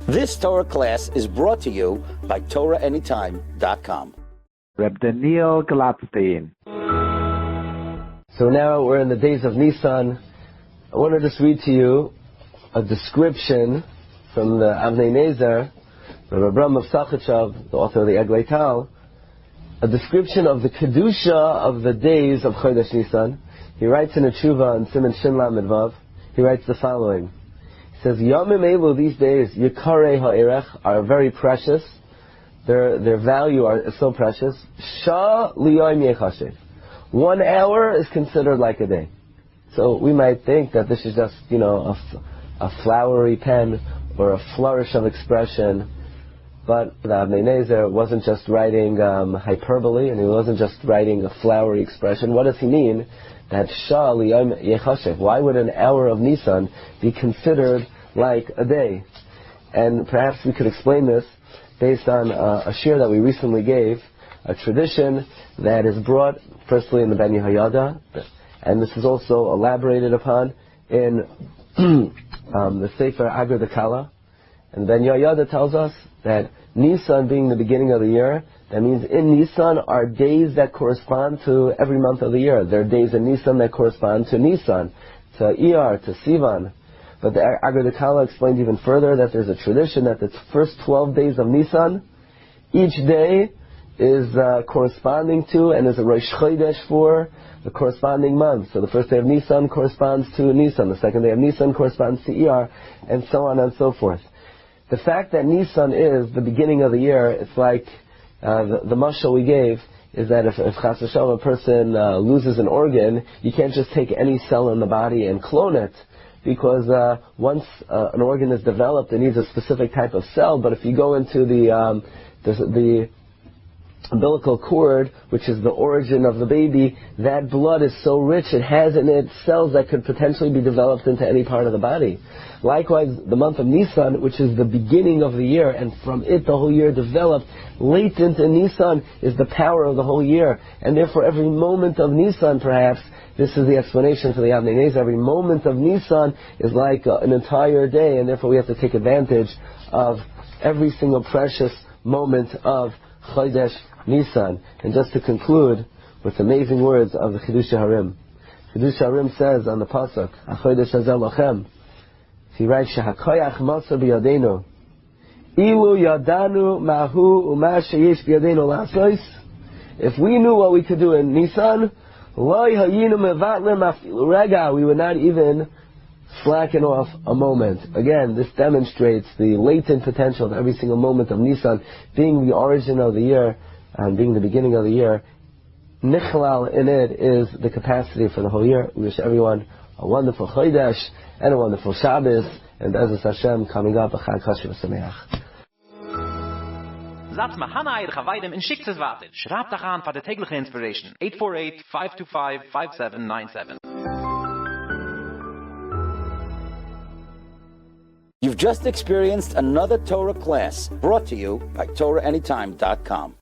This Torah class is brought to you by TorahAnytime.com. Rabbi Glatstein. So now we're in the days of Nissan. I want to just read to you a description from the Avnei Nezer, Rabbi Abram of Sachachav, the author of the Eglei Tal, a description of the Kedusha of the days of Chodesh Nissan. He writes in a tshuva on Siman Shin Lamed Vav, he writes the following. He says, Yomim Elu, these days, Yikarei Ha'erech, are very precious. Their value is so precious. Shah Liyoim Yechashev. 1 hour is considered like a day. So we might think that this is just, a flowery pen or a flourish of expression. But the Avnei Nezer wasn't just writing hyperbole, and he wasn't just writing a flowery expression. What does he mean? That Shah Liyom Yechashev. Why would an hour of Nissan be considered like a day? And perhaps we could explain this based on a shiur that we recently gave, a tradition that is brought firstly in the Ben Yehoyada, and this is also elaborated upon in the Sefer Agar Dekala. And Ben Yehoyada tells us that Nissan being the beginning of the year, that means in Nissan are days that correspond to every month of the year. There are days in Nissan that correspond to Nissan, to Iyar, to Sivan. But the Agar Dekala explains even further that there's a tradition that the first 12 days of Nissan, each day is corresponding to and is a Rosh Chodesh for the corresponding month. So the first day of Nissan corresponds to Nissan, the second day of Nissan corresponds to Iyar, and so on and so forth. The fact that Nissan is the beginning of the year, it's like the mashal we gave is that if Chas v'Shalom a person loses an organ, you can't just take any cell in the body and clone it, because once an organ is developed, it needs a specific type of cell. But if you go into the umbilical cord, which is the origin of the baby, that blood is so rich, it has in it cells that could potentially be developed into any part of the body. Likewise, the month of Nissan, which is the beginning of the year, and from it the whole year developed, latent in Nissan is the power of the whole year. And therefore every moment of Nissan, perhaps, this is the explanation for the Avnei Nezer, every moment of Nissan is like an entire day, and therefore we have to take advantage of every single precious moment of Chodesh Nissan. And just to conclude with amazing words of the Chidush Harim. Chidush Harim says on the pasuk, "Chodesh hazeh lochem." He writes, "Shehakoyach masar biyadenu, ilu yadanu mahu u'ma sheyesh biyadenu lasos." If we knew what we could do in Nissan, lo hayinu mevatlem afilu rega, we would not even slacken off a moment. Again, this demonstrates the latent potential of every single moment of Nissan being the origin of the year and being the beginning of the year. Nichlal in it is the capacity for the whole year. We wish everyone a wonderful Chodesh and a wonderful Shabbos, and Be'ezus Hashem coming up a Chag Kosher V'Sameach. Satz Machon Maggid Harakiah in schickt es weiter. Schreibt doch an für die tägliche Inspiration. 848-525-5797. You've just experienced another Torah class brought to you by TorahAnytime.com.